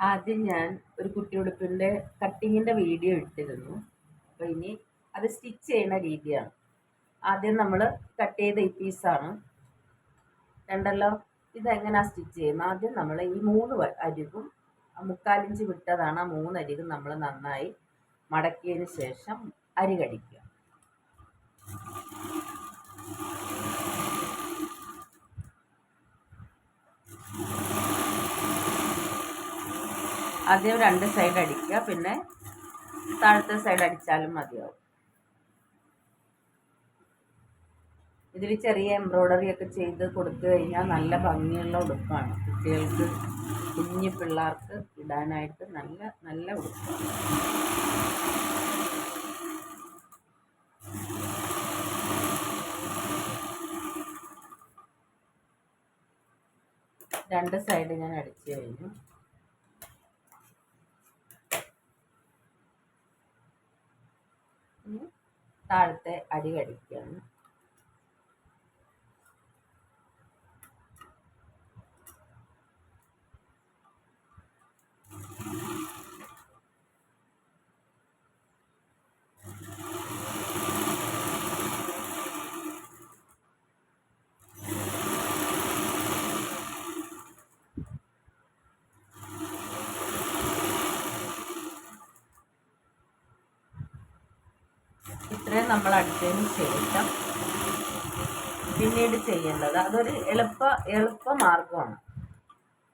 ആദ്യം ഞാൻ ഒരു കുട്ടിയുടുപ്പിൻ്റെ കട്ടിങ്ങിൻ്റെ വീഡിയോ ഇട്ടിരുന്നു. അപ്പോൾ ഇനി അത് സ്റ്റിച്ച് ചെയ്യുന്ന രീതിയാണ്. ആദ്യം നമ്മൾ കട്ട് ചെയ്ത ഈ പീസാണ് കണ്ടല്ലോ. ഇതെങ്ങനെയാണ് സ്റ്റിച്ച് ചെയ്യുന്നത്? ആദ്യം നമ്മൾ ഈ 3 അരികും 3/4 ഇഞ്ച് വിട്ടതാണ്. ആ 3 അരികും നമ്മൾ നന്നായി മടക്കിയതിന് ശേഷം അരി കടിക്കുക. ആദ്യം 2 സൈഡ് അടിക്കുക, പിന്നെ താഴത്തെ സൈഡ് അടിച്ചാലും മതിയാവും. ഇതിൽ ചെറിയ എംബ്രോയ്ഡറി ഒക്കെ ചെയ്ത് കൊടുത്തു കഴിഞ്ഞാൽ നല്ല ഭംഗിയുള്ള ഉടുപ്പാണ്. കുട്ടികൾക്ക്, കുഞ്ഞു പിള്ളേർക്ക് ഇടാനായിട്ട് നല്ല നല്ല ഉടുപ്പാണ്. രണ്ട് സൈഡ് ഞാൻ അടിച്ചു കഴിഞ്ഞു. താഴത്തെ അടി കടിക്കുകയാണ്. ഇത്രയും നമ്മൾ അടിച്ചതിന് ശേഷം പിന്നീട് ചെയ്യേണ്ടത്, അതൊരു എളുപ്പ മാർഗമാണ്.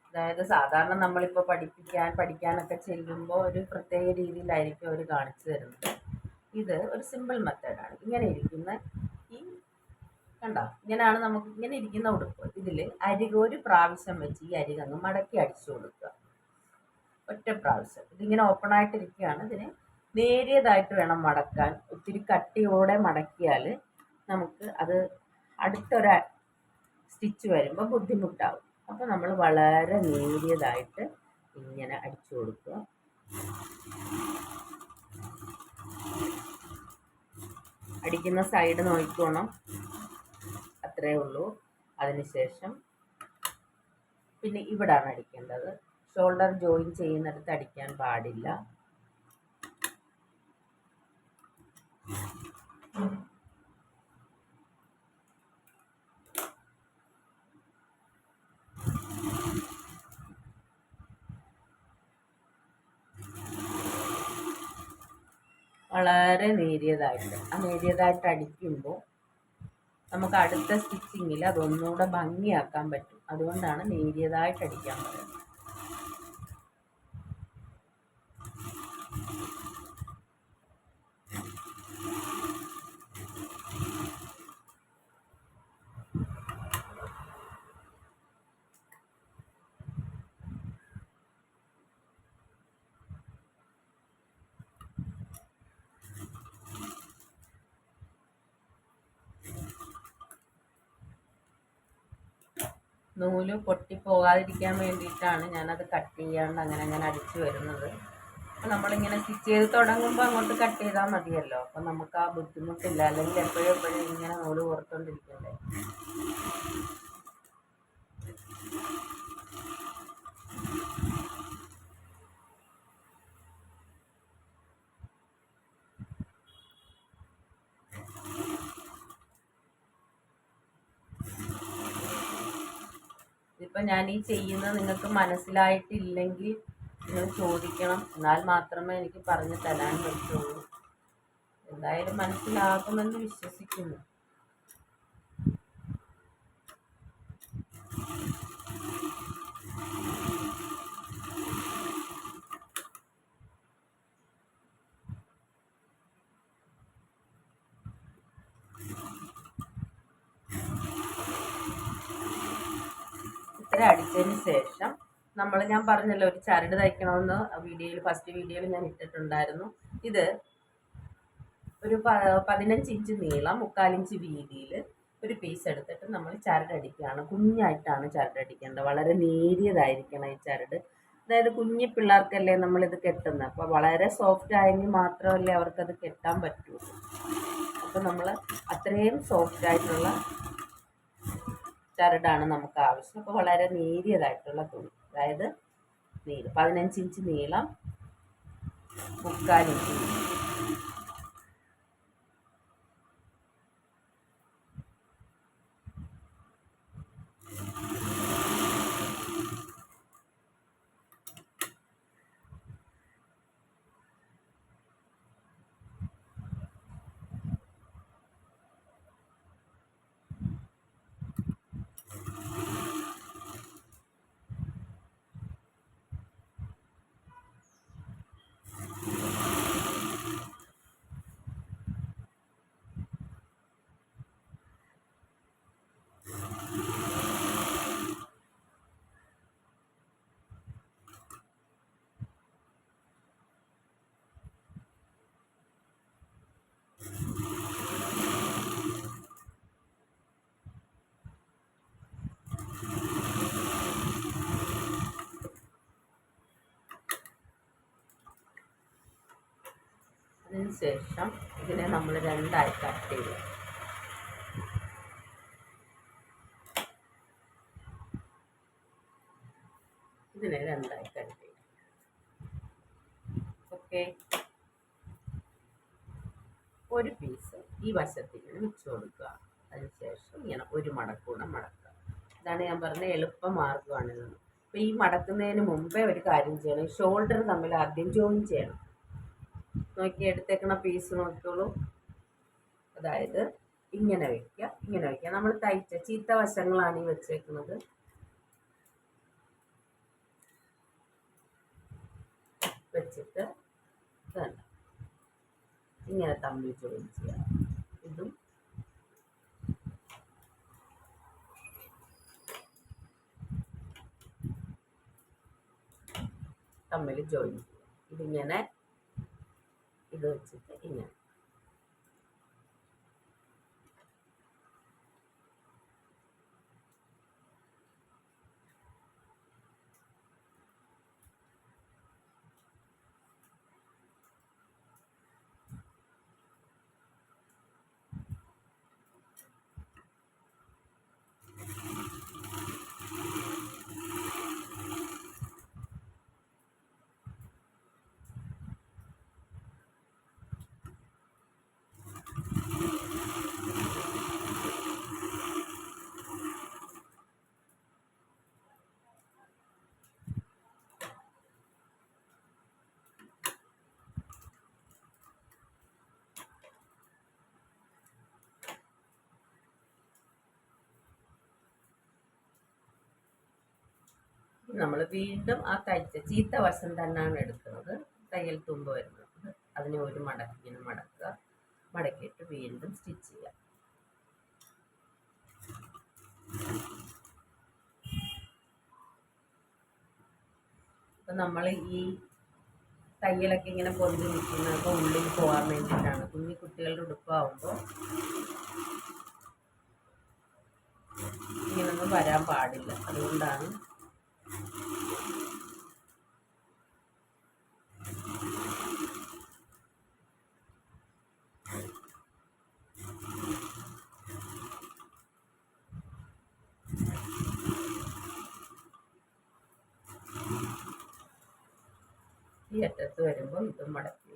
അതായത് സാധാരണ നമ്മളിപ്പോൾ പഠിക്കാനൊക്കെ ചെല്ലുമ്പോൾ ഒരു പ്രത്യേക രീതിയിലായിരിക്കും അവർ കാണിച്ചു തരുന്നത്. ഇത് ഒരു സിമ്പിൾ മെത്തേഡാണ്. ഇങ്ങനെ ഇരിക്കുന്ന ഈ കണ്ടോ, ഇങ്ങനെയാണ് നമുക്ക് ഇങ്ങനെ ഇരിക്കുന്ന ഉടുപ്പ്. ഇതിൽ ഒരു പ്രാവശ്യം വെച്ച് ഈ അരികങ്ങ് മടക്കി അടിച്ചു കൊടുക്കുക. ഒറ്റ പ്രാവശ്യം. ഇതിങ്ങനെ ഓപ്പൺ ആയിട്ടിരിക്കുകയാണ്. ഇതിന് നേരിയതായിട്ട് വേണം മടക്കാൻ. ഒത്തിരി കട്ടിയോടെ മടക്കിയാൽ നമുക്ക് അത് അടുത്തൊരു സ്റ്റിച്ച് വരുമ്പോൾ ബുദ്ധിമുട്ടാവും. അപ്പോൾ നമ്മൾ വളരെ നേരിയതായിട്ട് ഇങ്ങനെ അടിച്ചു കൊടുക്കുക. അടിക്കുന്ന സൈഡ് നോക്കിക്കോണം, അത്രയേ ഉള്ളൂ. അതിനുശേഷം പിന്നെ ഇവിടാണ് അടിക്കേണ്ടത്. ഷോൾഡർ ജോയിൻ ചെയ്യുന്നിടത്ത് അടിക്കാൻ പാടില്ല. വളരെ നേരിയതായിട്ട് അടിക്കുമ്പോൾ നമുക്ക് അടുത്ത സ്റ്റിച്ചിങ്ങിൽ അതൊന്നുകൂടെ ഭംഗിയാക്കാൻ പറ്റും. അതുകൊണ്ടാണ് നേരിയതായിട്ട് അടിക്കാൻ പറയുന്നത്. നൂല് പൊട്ടിപ്പോകാതിരിക്കാൻ വേണ്ടിയിട്ടാണ് ഞാനത് കട്ട് ചെയ്യാണ്ട് അങ്ങനെ അടിച്ചു വരുന്നത്. അപ്പം നമ്മളിങ്ങനെ സ്റ്റിച്ച് ചെയ്ത് തുടങ്ങുമ്പോൾ അങ്ങോട്ട് കട്ട് ചെയ്താൽ മതിയല്ലോ. അപ്പം നമുക്ക് ആ ബുദ്ധിമുട്ടില്ല. അല്ലെങ്കിൽ എപ്പോഴും ഇങ്ങനെ നൂല് കോർത്തുകൊണ്ടിരിക്കണ്ടേ. ഇതിപ്പോൾ ഞാൻ ഈ ചെയ്യുന്നത് നിങ്ങൾക്ക് മനസ്സിലായിട്ടില്ലെങ്കിൽ നിങ്ങൾ ചോദിക്കണം. എന്നാൽ മാത്രമേ എനിക്ക് പറഞ്ഞു തരാൻ പറ്റുള്ളൂ. എന്തായാലും മനസ്സിലാകുമെന്ന് വിശ്വസിക്കുന്നു. അടിച്ചതിന് ശേഷം ഞാൻ പറഞ്ഞല്ലോ ഒരു ചരട് തയ്ക്കണമെന്ന് ഫസ്റ്റ് വീഡിയോയിൽ ഞാൻ ഇട്ടിട്ടുണ്ടായിരുന്നു. ഇത് ഒരു 15 ഇഞ്ച് നീളം 3/4 ഇഞ്ച് വീതിയിൽ ഒരു പീസ് എടുത്തിട്ട് നമ്മൾ ചരടടിക്കുകയാണ്. കുഞ്ഞായിട്ടാണ് ചരടടിക്കേണ്ടത്. വളരെ നേരിയതായിരിക്കണം ഈ ചരട്. അതായത് കുഞ്ഞു പിള്ളേർക്കല്ലേ നമ്മളിത് കെട്ടുന്നത്. അപ്പോൾ വളരെ സോഫ്റ്റ് ആയെങ്കിൽ മാത്രമല്ലേ അവർക്കത് കെട്ടാൻ പറ്റുള്ളൂ. അപ്പോൾ നമ്മൾ അത്രയും സോഫ്റ്റ് ആയിട്ടുള്ള ചരടാണ് നമുക്ക് ആവശ്യം. അപ്പോൾ വളരെ നേരിയതായിട്ടുള്ള തുണി, അതായത് നീളം, 15 ഇഞ്ച് നീളം, 3/4 ഇഞ്ച് വീതി. അതിനുശേഷം ഇതിനെ നമ്മൾ രണ്ടായി കട്ട് ചെയ്യുക. ഇതിനെ രണ്ടായി കട്ട് ചെയ്യുക. ഓക്കെ, ഒരു പീസ് ഈ വശത്തിൽ ഇങ്ങനെ വെച്ച് കൊടുക്കുക. അതിനുശേഷം ഇങ്ങനെ ഒരു മടക്കൂടെ മടക്കുക. ഇതാണ് ഞാൻ പറഞ്ഞ എളുപ്പ മാർഗ്ഗമാണിത്. അപ്പോൾ ഈ മടക്കുന്നതിന് മുമ്പേ ഒരു കാര്യം ചെയ്യണം, ഷോൾഡർ തമ്മിൽ ആദ്യം ജോയിൻ ചെയ്യണം. നോക്കി എടുത്തേക്കണ പീസ് നോക്കിയോളൂ. അതായത് ഇങ്ങനെ വെക്കുക, ഇങ്ങനെ വെക്കുക. നമ്മൾ തയ്ച്ച ചീത്ത വശങ്ങളാണ് ഈ വെച്ചേക്കുന്നത്. വെച്ചിട്ട് ഇങ്ങനെ തമ്മിൽ ജോയിൻ ചെയ്യാം. ഇതും തമ്മിൽ ജോയിൻ ചെയ്യാം. ഇതിങ്ങനെ ഇത് വെച്ചിട്ട് ഇങ്ങനെ. നമ്മൾ വീണ്ടും ആ തയ്ച്ച ചീത്ത വശം തന്നെയാണ് എടുക്കുന്നത്, തയ്യൽ തുമ്പ് വരുന്നത്. അതിനെ ഒരു മടക്കിന് മടക്കുക, മടക്കിയിട്ട് വീണ്ടും സ്റ്റിച്ച് ചെയ്യുക. അപ്പം നമ്മൾ ഈ തയ്യലൊക്കെ ഇങ്ങനെ പൊന്തി നിൽക്കുന്നത് ഉള്ളിൽ പോകാൻ വേണ്ടിയിട്ടാണ്. കുഞ്ഞു കുട്ടികളുടെ ഉടുപ്പാകുമ്പോൾ ഇങ്ങനൊന്നും വരാൻ പാടില്ല. അതുകൊണ്ടാണ് ഈ അറ്റത്ത് വരുമ്പോൾ ഇതും മടക്കി.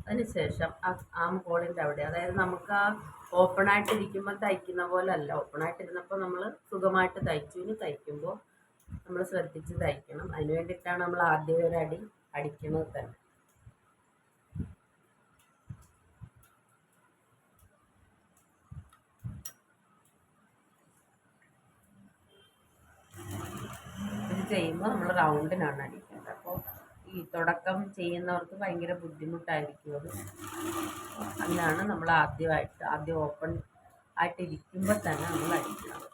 അതിനുശേഷം ആ ആം ഹോളിൻ്റെ അവിടെ, അതായത് നമുക്ക് ആ ഓപ്പണായിട്ടിരിക്കുമ്പോൾ തയ്ക്കുന്ന പോലെ അല്ല. ഓപ്പണായിട്ടിരുന്നപ്പോൾ നമ്മൾ സുഖമായിട്ട് തയ്ച്ചു. ഇനി തയ്ക്കുമ്പോൾ നമ്മൾ ശ്രദ്ധിച്ച് തയ്ക്കണം. അതിന് വേണ്ടിയിട്ടാണ് നമ്മൾ ആദ്യം ഒരു അടി അടിക്കുന്നത് തന്നെ. ഇത് ചെയ്യുമ്പോൾ നമ്മൾ റൗണ്ടിനാണ് അടിക്കേണ്ടത്. അപ്പോൾ ഈ തുടക്കം ചെയ്യുന്നവർക്ക് ഭയങ്കര ബുദ്ധിമുട്ടായിരിക്കും അത്. അതിനാണ് നമ്മൾ ആദ്യം ഓപ്പൺ ആയിട്ടിരിക്കുമ്പോൾ തന്നെ നമ്മൾ അടിക്കുന്നത്.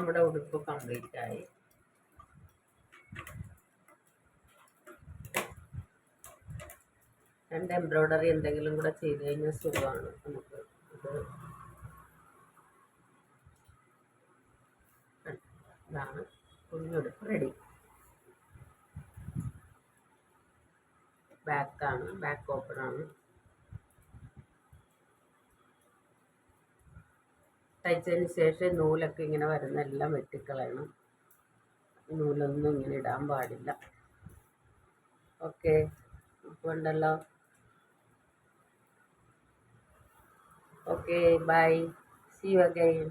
നമ്മുടെ ഉടുപ്പ് കംപ്ലീറ്റ് ആയി. രണ്ട് എംബ്രോയ്ഡറി എന്തെങ്കിലും കൂടെ ചെയ്ത് കഴിഞ്ഞാൽ സുഖമാണ് നമുക്ക്. ഇത് ഇതാണ് കുഞ്ഞുടുപ്പ് റെഡി. ബാക്കാണ്, ബാക്ക് ഓപ്പൺ ആണ്. തയ്ച്ചതിന് ശേഷം നൂലൊക്കെ ഇങ്ങനെ വരുന്നെല്ലാം വെട്ടിക്കളയണം. നൂലൊന്നും ഇങ്ങനെ ഇടാൻ പാടില്ല. ഓക്കെ, ഇപ്പോൾ ഉണ്ടല്ലോ. Okay, bye, see you again.